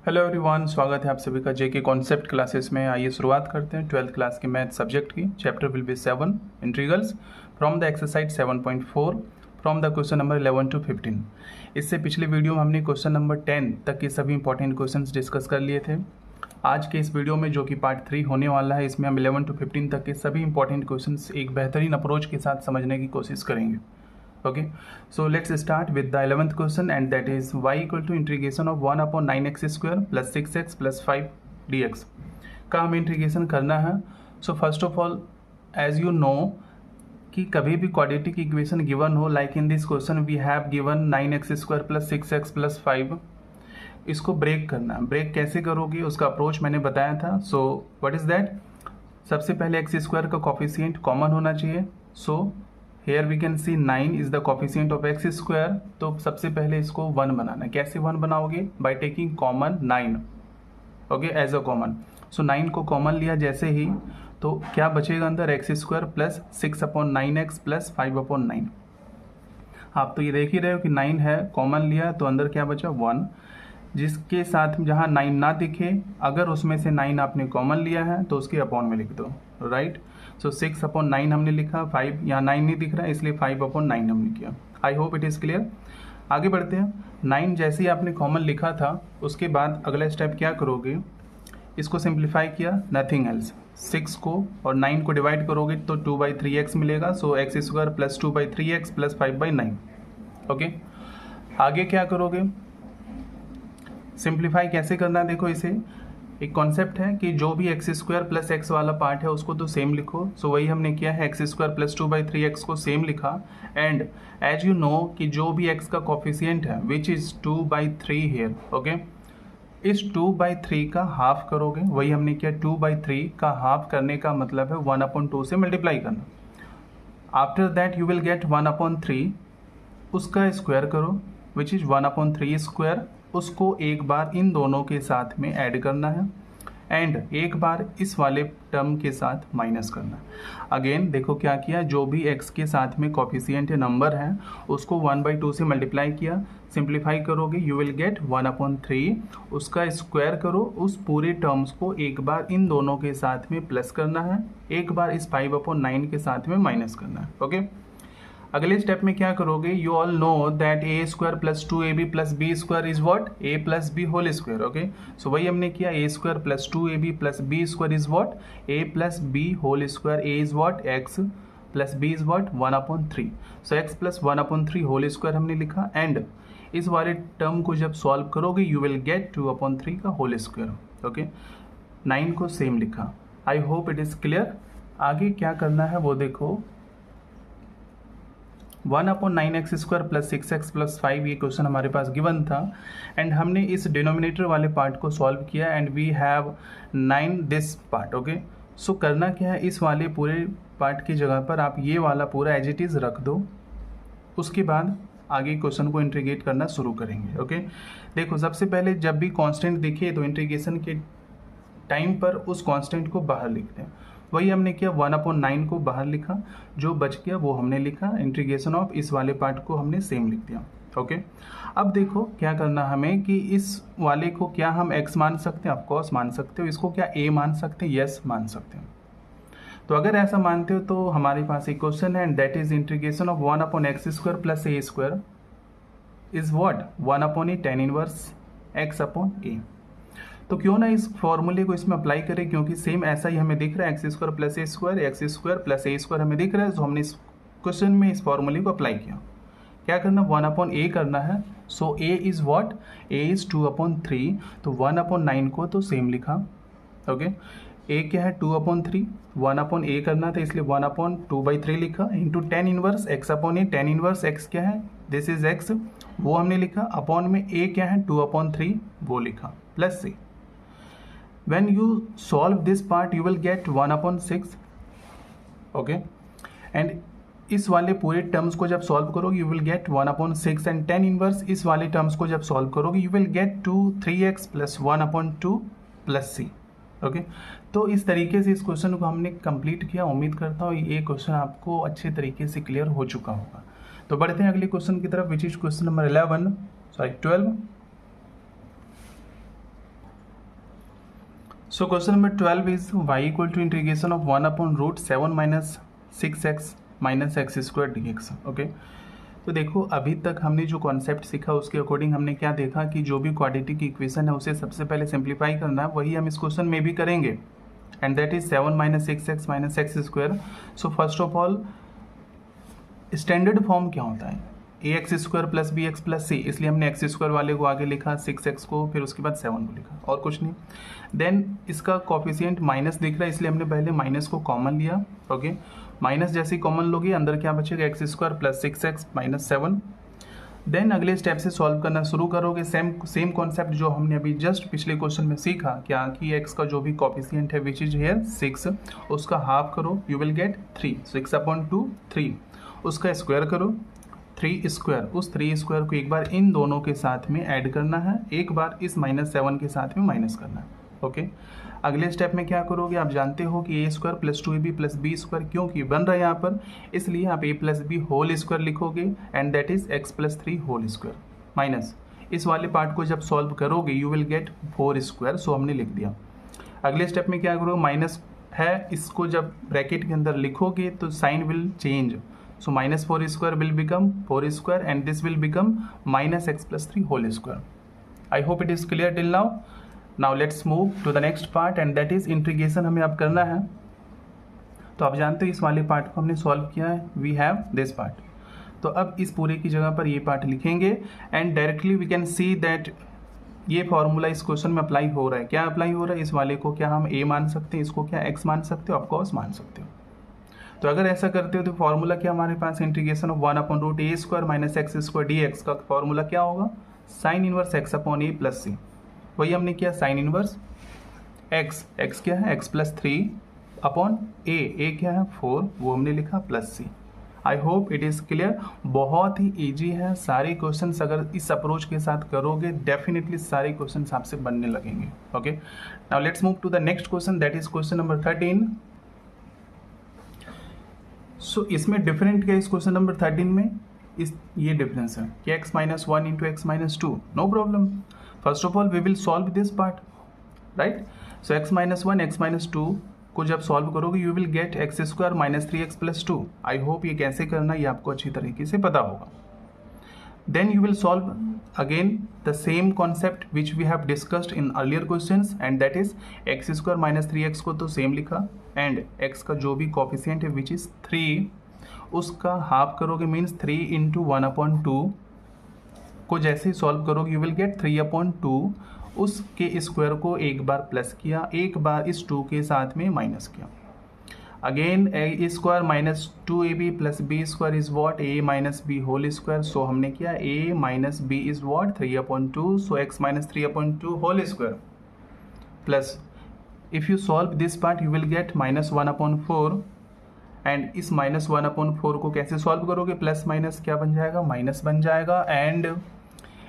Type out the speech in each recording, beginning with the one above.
Hello everyone, स्वागत है आप सभी का जेके कॉन्सेप्ट क्लासेस में। आइए शुरुआत करते हैं 12th क्लास की मैथ सब्जेक्ट की। Chapter will be 7 integrals from the exercise 7.4 from the question number 11 to 15। इससे पिछले वीडियो में हमने क्वेश्चन नंबर 10 तक के सभी इंपॉर्टेंट क्वेश्चंस डिस्कस कर लिए थे। आज के इस वीडियो में जो कि पार्ट 3 होने वाला है, इसमें हम 11 to 15 तक के सभी इंपॉर्टेंट क्वेश्चंस एक बेहतरीन अप्रोच के साथ समझने की कोशिश करेंगे। Okay, so let's start with the 11th question, and that is y equal to integration of 1 upon 9x square plus 6x plus 5 dx का हमें इंटीग्रेशन करना है। So first of all, as you know कि कभी भी quadratic equation given हो, like in this question we have given 9x square plus 6x plus 5, इसको break करना है। ब्रेक कैसे करोगे उसका अप्रोच मैंने बताया था। So what is that? सबसे पहले एक्स स्क्वायर का कॉफिशिएंट कॉमन होना चाहिए। So here we can see 9 is the coefficient of X square. तो सबसे पहले इसको 1 बनाना है। कैसे 1 बनाओगे? By taking common 9, okay, as a common. So 9 को कॉमन लिया जैसे ही, तो क्या बचेगा अंदर? X square plus 6/9x plus 5/9। आप तो ये देख ही रहे हो कि 9 है, कॉमन लिया तो अंदर क्या बचा? 1, जिसके साथ जहाँ 9 ना दिखे, अगर उसमें से 9 आपने कॉमन लिया है तो उसके अपॉन में लिख दो, राइट। सो 6/9 हमने लिखा, 5 यहाँ 9 नहीं दिख रहा है इसलिए 5/9 हमने किया। आई होप इट इज़ क्लियर। आगे बढ़ते हैं। 9 जैसे ही आपने कॉमन लिखा था, उसके बाद अगला स्टेप क्या करोगे? इसको सिंप्लीफाई किया, नथिंग एल्स। 6 को और 9 को डिवाइड करोगे तो 2/3x मिलेगा। So x square plus 2/3x plus 5/9। Okay, आगे क्या करोगे? सिंप्लीफाई कैसे करना है? देखो, इसे एक कॉन्सेप्ट है कि जो भी एक्स स्क्वायर प्लस एक्स वाला पार्ट है उसको तो सेम लिखो। सो वही हमने किया है, एक्स स्क्वायर प्लस 2/3x को सेम लिखा। एंड एज यू नो कि जो भी x का कॉफिशिएंट है विच इज़ 2/3 हेयर, ओके, इस 2/3 का हाफ करोगे। वही हमने किया, 2/3 का हाफ करने का मतलब है 1/2 से मल्टीप्लाई करना। After that you will gate 1/3, उसका स्क्वायर करो विच इज़ 1/3 स्क्वायर। उसको एक बार इन दोनों के साथ में ऐड करना है एंड एक बार इस वाले टर्म के साथ माइनस करना है। अगेन देखो क्या किया, जो भी x के साथ में कॉफिशिएंट नंबर है उसको 1/2 से मल्टीप्लाई किया। सिंप्लीफाई करोगे यू विल गेट 1/3, उसका स्क्वायर करो। उस पूरे टर्म्स को एक बार इन दोनों के साथ में प्लस करना है, एक बार इस 5/9 के साथ में माइनस करना है। ओके, अगले स्टेप में क्या करोगे? You all know that a square plus 2ab plus b square is what? A plus b whole square. Okay, so वही हमने किया, a square plus 2ab plus b square is what? A plus b whole square. A is what? X plus b is what? 1/3। So x plus 1/3 whole square हमने लिखा। And इस वाले term को जब solve करोगे यू विल गेट 2/3 का whole square. Okay, 9 को same लिखा। आई होप इट इज़ क्लियर। आगे क्या करना है वो देखो। 1/9x square plus 6x plus 5 ये क्वेश्चन हमारे पास गिवन था एंड हमने इस डिनोमिनेटर वाले पार्ट को सॉल्व किया and we have 9 this part. Okay, so करना क्या है, इस वाले पूरे पार्ट की जगह पर आप ये वाला पूरा एज इट इज़ रख दो। उसके बाद आगे क्वेश्चन को इंटीग्रेट करना शुरू करेंगे। ओके, देखो, सबसे पहले जब भी कांस्टेंट दिखे तो इंटीग्रेशन के टाइम पर उस कांस्टेंट को बाहर लिखते हैं। वही हमने किया, 1/9 को बाहर लिखा, जो बच गया वो हमने लिखा। इंटीग्रेशन ऑफ इस वाले पार्ट को हमने सेम लिख दिया। ओके, अब देखो क्या करना हमें कि इस वाले को क्या हम x मान सकते हैं? ऑफकोर्स मान सकते हो। इसको क्या a मान सकते हैं? यस, मान सकते हैं। तो अगर ऐसा मानते हो तो हमारे पास एक क्वेश्चन है and that is integration of 1/x square plus a square is what? 1/a tan inverse x/a। तो क्यों ना इस फॉर्मूले को इसमें अप्लाई करें, क्योंकि सेम ऐसा ही हमें दिख रहा है, x square plus a square, x square plus a square हमें दिख रहा है। तो हमने इस क्वेश्चन में इस फॉर्मूले को अप्लाई किया। क्या करना? 1/a करना है। सो a is what? a is 2/3। तो 1/9 को तो सेम लिखा। ओके, a क्या है? 2/3। 1/a करना था इसलिए 1/2/3 लिखा into tan inverse x/a। tan inverse x क्या है? दिस इज x, वो हमने लिखा। अपॉन में a क्या है? 2/3 वो लिखा, plus c। When you solve this part you will get 1/6। Okay, and इस वाले पूरे टर्म्स को जब सॉल्व करोगे you will gate 1/6 and tan inverse इस वाले टर्म्स को जब सॉल्व करोगे you will gate 3x plus 1/2 plus c। Okay, तो इस तरीके से इस क्वेश्चन को हमने कंप्लीट किया। उम्मीद करता हूँ ये क्वेश्चन आपको अच्छे तरीके से क्लियर हो चुका होगा। तो बढ़ते हैं अगले क्वेश्चन की तरफ which is question number 12। So question number 12 is y equal to integration of 1/√7 minus 6x minus x square D X. Okay, तो देखो अभी तक हमने जो कॉन्सेप्ट सीखा उसके अकॉर्डिंग हमने क्या देखा कि जो भी क्वाड्रेटिक इक्वेशन है उसे सबसे पहले सिंप्लीफाई करना है, वही हम इस क्वेश्चन में भी करेंगे, and that is 7 minus 6x minus x square. So first of all standard form क्या होता है, ax square plus b x plus c, इसलिए हमने एक्स स्क्वायर वाले को आगे लिखा, 6x को, फिर उसके बाद 7 को लिखा, और कुछ नहीं। देन इसका कॉफिशिएंट माइनस दिख रहा है, इसलिए हमने पहले माइनस को कॉमन लिया। ओके, माइनस जैसे ही कॉमन लोगे अंदर क्या बचेगा, X square plus 6x minus 7। Then अगले स्टेप से सॉल्व करना शुरू करोगे, सेम कॉन्सेप्ट जो हमने अभी जस्ट पिछले क्वेश्चन में सीखा, क्या कि x का जो भी कॉफिशिएंट है विच इज हियर 6, उसका हाफ करो, यू विल गेट 3, 6/2 3, उसका स्क्वायर करो 3 स्क्वायर, उस 3 स्क्वायर को एक बार इन दोनों के साथ में ऐड करना है, एक बार इस -7 के साथ में माइनस करना है। ओके, अगले स्टेप में क्या करोगे, आप जानते हो कि a square plus 2ab plus b square क्योंकि बन रहा है यहाँ पर, इसलिए आप a plus b whole square लिखोगे, and that is x plus 3 whole square minus इस वाले पार्ट को जब सॉल्व करोगे you will get 4 square. So हमने लिख दिया। अगले स्टेप में क्या करोगे, माइनस है, इसको जब ब्रैकेट के अंदर लिखोगे तो sign will change, so minus 4 square will become 4 square and this will become minus x plus 3 whole square. I hope it is clear till now. Now let's move to the next part and that is integration हमें अब करना है। तो आप जानते हो इस वाले पार्ट को हमने सॉल्व किया है, we have this part। तो अब इस पूरे की जगह पर ये पार्ट लिखेंगे and directly we can see that ये फॉर्मूला इस क्वेश्चन में अप्लाई हो रहा है। क्या अप्लाई हो रहा है, इस वाले को क्या हम a मान सकते हैं, इसको क्या x मान सकते हो, ऑफकोर्स मान सकते हो। तो अगर ऐसा करते हो तो फॉर्मूला क्या हमारे पास, integration of 1/√a square minus x square D x का फॉर्मूला क्या होगा, sine inverse x upon a plus c. वही हमने किया, साइन इनवर्स x क्या है, x प्लस 3 अपॉन a क्या है 4, वो हमने लिखा plus C. I hope it is clear. बहुत ही ईजी है, सारे क्वेश्चन अगर इस अप्रोच के साथ करोगे डेफिनेटली सारे क्वेश्चन आपसे बनने लगेंगे। Okay, now let's move to the next question, that is question number 13। So इसमें डिफरेंट क्या है, इस क्वेश्चन नंबर 13 में ये डिफरेंस है कि x minus 1 into X minus 2, no problem. First of all we will solve this part, right. So x minus 1 X minus 2 को जब सॉल्व करोगे you will get X square minus 3x plus 2। I hope ये कैसे करना ये आपको अच्छी तरीके से पता होगा। Then you will solve again the same concept which we have discussed in earlier questions and that is x square minus 3x को तो सेम लिखा and x का जो भी कोफिशिएंट है which is 3 उसका हाफ करोगे मीन्स 3 इंटू 1/2 को जैसे ही सॉल्व करोगे यू विल गेट 3/2, उसके स्क्वायर को एक बार प्लस किया, एक बार इस 2 के साथ में माइनस किया। Again a square minus 2ab plus b square is what, a minus B whole square. So हमने किया a minus b is what 3/2, so x minus 3/2 whole square plus if you solve this part you will get minus 1/4 and इस minus 1/4 को कैसे solve करोगे, plus minus क्या बन जाएगा, minus बन जाएगा। एंड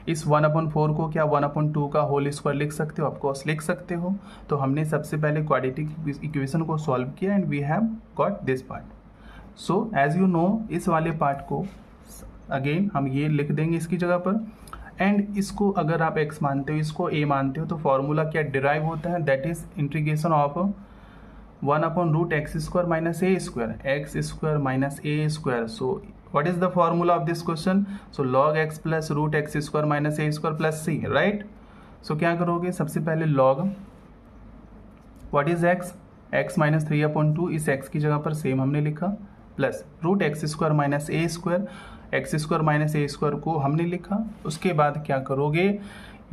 इस 1/4 को क्या 1/2 का होल स्क्वायर लिख सकते हो, ऑफकोर्स लिख सकते हो। तो हमने सबसे पहले क्वाड्रेटिक इक्वेशन को सॉल्व किया and we have got this part. So as you know इस वाले पार्ट को अगेन हम ये लिख देंगे इसकी जगह पर, एंड इसको अगर आप x मानते हो इसको a मानते हो तो फॉर्मूला क्या डिराइव होता है, that is integration of 1/√x square minus a square, x square minus a square. So what is the formula of this question, so log x plus root x square minus a square plus c, right। so क्या करोगे, सबसे पहले log what is x minus 3/2, इस x की जगह पर same हमने लिखा, plus root x square minus a square, x square minus a square को हमने लिखा। उसके बाद क्या करोगे,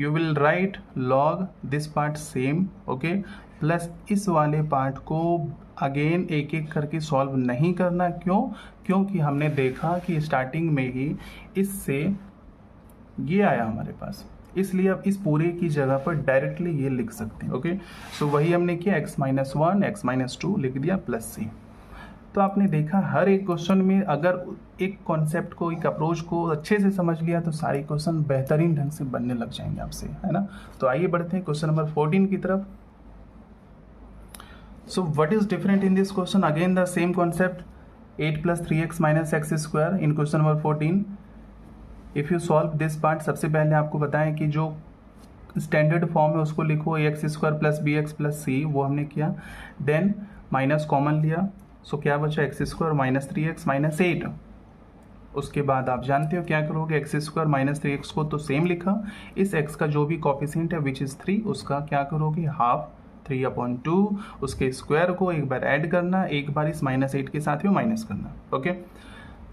you will write log this part same, okay, plus इस वाले पार्ट को अगेन एक एक करके सॉल्व नहीं करना। क्यों, क्योंकि हमने देखा कि स्टार्टिंग में ही इससे ये आया हमारे पास, इसलिए अब इस पूरे की जगह पर डायरेक्टली ये लिख सकते हैं। ओके, सो वही हमने किया, x माइनस 1 x माइनस 2 लिख दिया प्लस सी। तो आपने देखा हर एक क्वेश्चन में अगर एक कॉन्सेप्ट को, एक अप्रोच को अच्छे से समझ लिया तो सारे क्वेश्चन बेहतरीन ढंग से बनने लग जाएंगे आपसे, है ना। तो आइए बढ़ते हैं क्वेश्चन नंबर 14 की तरफ। So what is different in this question? Again the same concept, 8 plus 3x minus x square in question number 14. If you solve this part, सबसे पहले आपको बताएं कि जो स्टैंडर्ड फॉर्म है उसको लिखो x square plus b x plus c, वो हमने किया। देन माइनस कॉमन लिया, सो क्या बचा x square minus 3x minus 8। उसके बाद आप जानते हो क्या करोगे, एक्स स्क्वायर माइनस 3x को तो सेम लिखा, इस x का जो भी कॉफिशिएंट है विच इज़ 3 उसका क्या करोगे हाफ 3/2, उसके स्क्वायर को एक बार ऐड करना, एक बार इस माइनस 8 के साथ में माइनस करना। ओके,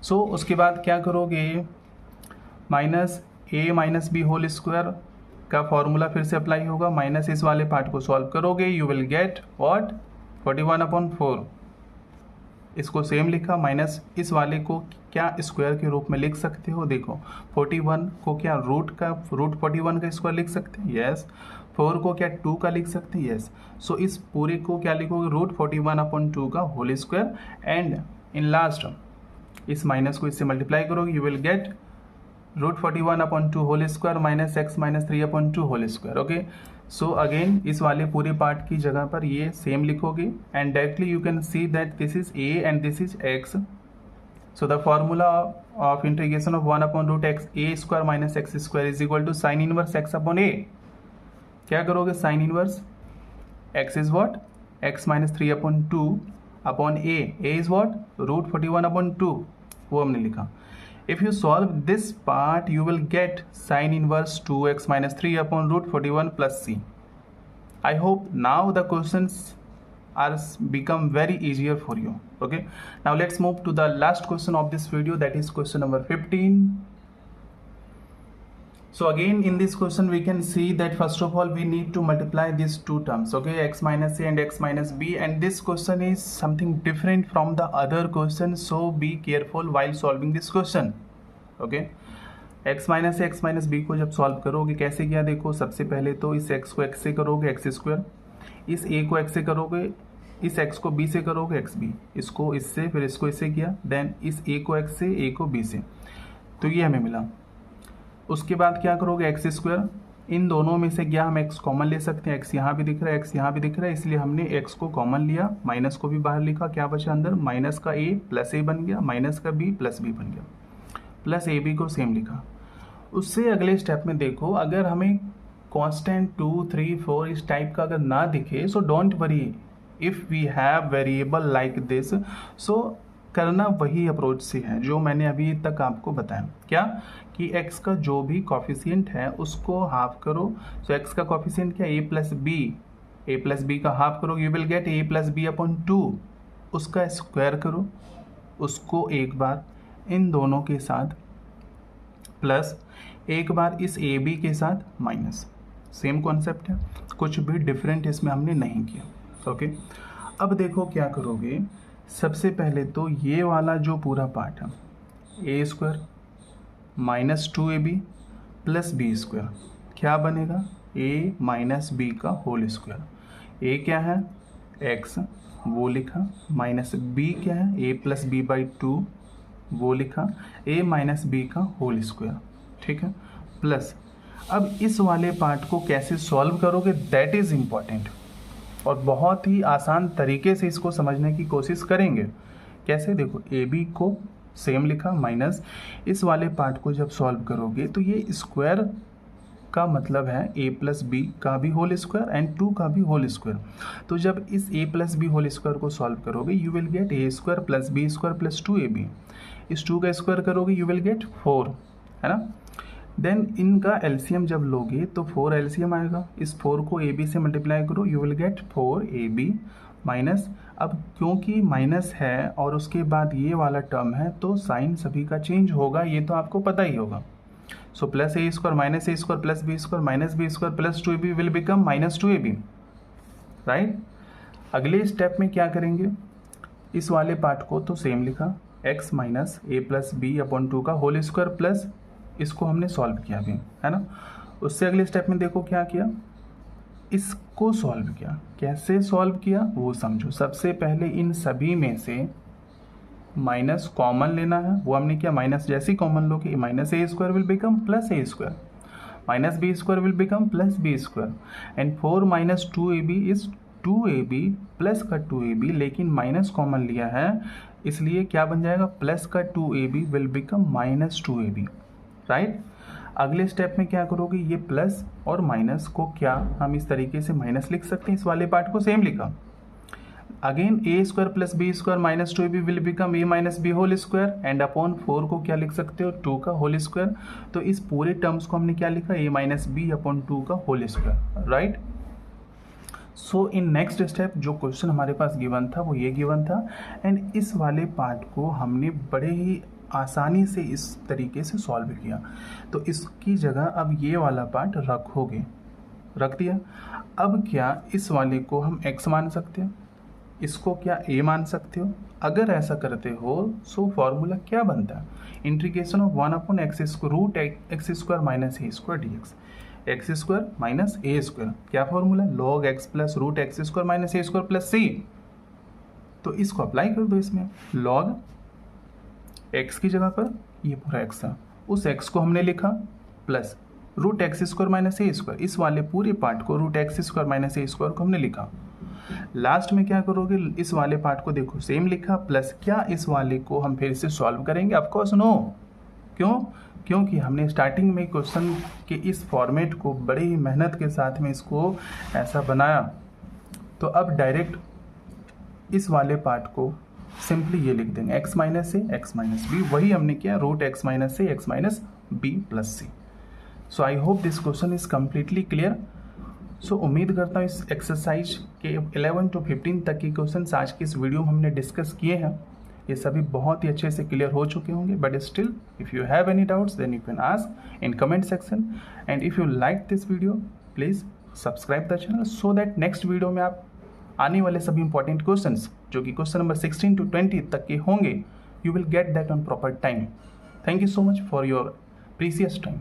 सो उसके बाद क्या करोगे, minus a minus B whole square का फॉर्मूला फिर से अप्लाई होगा, माइनस इस वाले पार्ट को सॉल्व करोगे, यू विल गेट व्हाट 41/4। इसको सेम लिखा, माइनस इस वाले को क्या स्क्वायर के रूप में लिख सकते हो, देखो 41 को क्या रूट 41 का स्क्वायर लिख सकते हैं, यस। 4 को क्या 2 का लिख सकते हैं, यस। सो इस पूरे को क्या लिखोगे, रूट 41/2 का whole square, and in last इस माइनस को इससे मल्टीप्लाई करोगे, you will get root 41/2 whole square minus X minus 3/2 whole square. Okay, so again इस वाले पूरे पार्ट की जगह पर ये सेम लिखोगे, and directly you can see that this is a and this is x। So the formula of integration of 1/√x a square minus x square is equal to sine inverse x/a। क्या करोगे, sine inverse x is what x minus 3/2 upon a is what root 41/2, वो हमने लिखा। If you solve this part, you will get sin inverse 2x minus 3 upon root 41 plus c. I hope now the questions are become very easier for you. Okay. Now let's move to the last question of this video, that is question number 15. So again in this question we can see that first of all we need to multiply these two terms, okay, x minus a and x minus b, and this question is something different from the other questions, so be careful while solving this question. Okay, x minus a x minus b को जब solve करोगे कैसे किया, देखो सबसे पहले तो इस x को x से करोगे एक्स स्क्वायर, इस a को x से करोगे, इस x को b से करोगे एक्स बी, इसको इससे फिर इसको इससे किया, देन इस a को x से a को b से, तो ये हमें मिला। उसके बाद क्या करोगे एक्स स्क्वायर, इन दोनों में से क्या हम x कॉमन ले सकते हैं, x यहाँ भी दिख रहा है x यहाँ भी दिख रहा है, इसलिए हमने x को कॉमन लिया, माइनस को भी बाहर लिखा, क्या बचा अंदर, माइनस का a प्लस a बन गया, माइनस का b प्लस b बन गया, प्लस ए बी को सेम लिखा। उससे अगले स्टेप में देखो, अगर हमें कांस्टेंट 2 3 4 इस टाइप का अगर ना दिखे, so don't worry, if we have variable like this, so करना वही अप्रोच से है जो मैंने अभी तक आपको बताया, क्या कि x का जो भी कॉफिशिएंट है उसको हाफ करो। सो x का कॉफिशिएंट क्या, a प्लस बी का हाफ करो, you will get a plus b upon 2, उसका स्क्वायर करो, उसको एक बार इन दोनों के साथ प्लस एक बार इस ए बी के साथ माइनस, सेम कॉन्सेप्ट है, कुछ भी डिफरेंट इसमें हमने नहीं किया। ओके, अब देखो क्या करोगे, सबसे पहले तो ये वाला जो पूरा पार्ट है a square minus 2ab plus b square क्या बनेगा, a माइनस बी का होल स्क्वायर। a क्या है x वो लिखा, माइनस b क्या है a प्लस बी बाई 2 वो लिखा, a माइनस बी का होल स्क्वायर, ठीक है, प्लस अब इस वाले पार्ट को कैसे सॉल्व करोगे दैट इज़ इम्पॉर्टेंट, और बहुत ही आसान तरीके से इसको समझने की कोशिश करेंगे। कैसे, देखो ए बी को सेम लिखा, माइनस इस वाले पार्ट को जब सॉल्व करोगे तो ये स्क्वायर का मतलब है a प्लस बी का भी होल स्क्वायर एंड 2 का भी होल स्क्वायर। तो जब इस a plus b whole square को सॉल्व करोगे you will get a square plus b square plus 2ab, इस 2 का स्क्वायर करोगे यू विल गेट 4, है ना। देन इनका एलसीएम जब लोगे तो 4 एलसीएम आएगा, इस 4 को ab से मल्टीप्लाई करो you will gate 4ab minus, अब क्योंकि माइनस है और उसके बाद ये वाला टर्म है तो साइन सभी का चेंज होगा, ये तो आपको पता ही होगा। So plus a square minus a square plus b square minus b square plus 2ab will become minus 2ab, right. अगले स्टेप में क्या करेंगे, इस वाले पार्ट को तो सेम लिखा, x माइनस ए प्लस बी अपॉन 2 का होल स्क्वायर प्लस इसको हमने सॉल्व किया अभी, है ना। उससे अगले स्टेप में देखो क्या किया, इसको सॉल्व किया, कैसे सॉल्व किया वो समझो। सबसे पहले इन सभी में से माइनस कॉमन लेना है, वो हमने किया, माइनस जैसे ही कॉमन लो कि minus a square will become plus a square, minus b square will become plus b square, and 4 minus 2ab is 2ab plus का 2ab, लेकिन माइनस कॉमन लिया है इसलिए क्या बन जाएगा, प्लस का 2ab will become minus 2ab, right. अगले स्टेप में क्या करोगे, ये प्लस और माइनस को क्या हम इस तरीके से माइनस लिख सकते हैं, इस वाले पार्ट को सेम लिखा। Again a square plus b square minus 2ab will become a minus B whole square and upon 4 को क्या लिख सकते हो, 2 का होल स्क्वायर। तो इस पूरे टर्म्स को हमने क्या लिखा, ए माइनस बी अपॉन 2 का whole square, right. So in next step जो क्वेश्चन हमारे पास गिवन था वो ये गिवन था, एंड इस वाले पार्ट को हमने बड़े ही आसानी से इस तरीके से सॉल्व किया। तो इसकी जगह अब ये वाला पार्ट रखोगे, रख दिया। अब क्या इस वाले को हम x मान सकते हो, इसको क्या a मान सकते हो। अगर ऐसा करते हो सो फॉर्मूला क्या बनता है, integration of 1/x square root x square minus a square D x square minus a square, क्या formula, log x plus root x square minus a square plus c. तो इसको अप्लाई कर दो इसमें, log x की जगह पर ये पूरा x था, उस x को हमने लिखा plus root x square minus a square, इस वाले पूरे पार्ट को root x square minus a square को हमने लिखा। लास्ट में क्या करोगे, इस वाले पार्ट को देखो सेम लिखा, प्लस क्या इस वाले को हम फिर से सॉल्व करेंगे, ऑफ कोर्स नो। क्यों, क्योंकि हमने स्टार्टिंग में क्वेश्चन के इस फॉर्मेट को बड़ी ही मेहनत के साथ में इसको ऐसा बनाया। तो अब डायरेक्ट इस वाले पार्ट को सिंपली ये लिख देंगे x minus a x minus b, वही हमने किया root x minus a x minus b plus c. So I hope this question is completely clear. So उम्मीद करता हूँ इस एक्सरसाइज के 11 to 15 तक के क्वेश्चन आज की इस वीडियो में हमने डिस्कस किए हैं, ये सभी बहुत ही अच्छे से क्लियर हो चुके होंगे। But still if you have any doubts then you can ask in comment section, and if you like this video please subscribe the channel so that next video में आप आने वाले सभी इंपॉर्टेंट क्वेश्चंस जो कि क्वेश्चन नंबर 16 to 20 तक के होंगे, you will get that on proper time. Thank you so much for your precious time.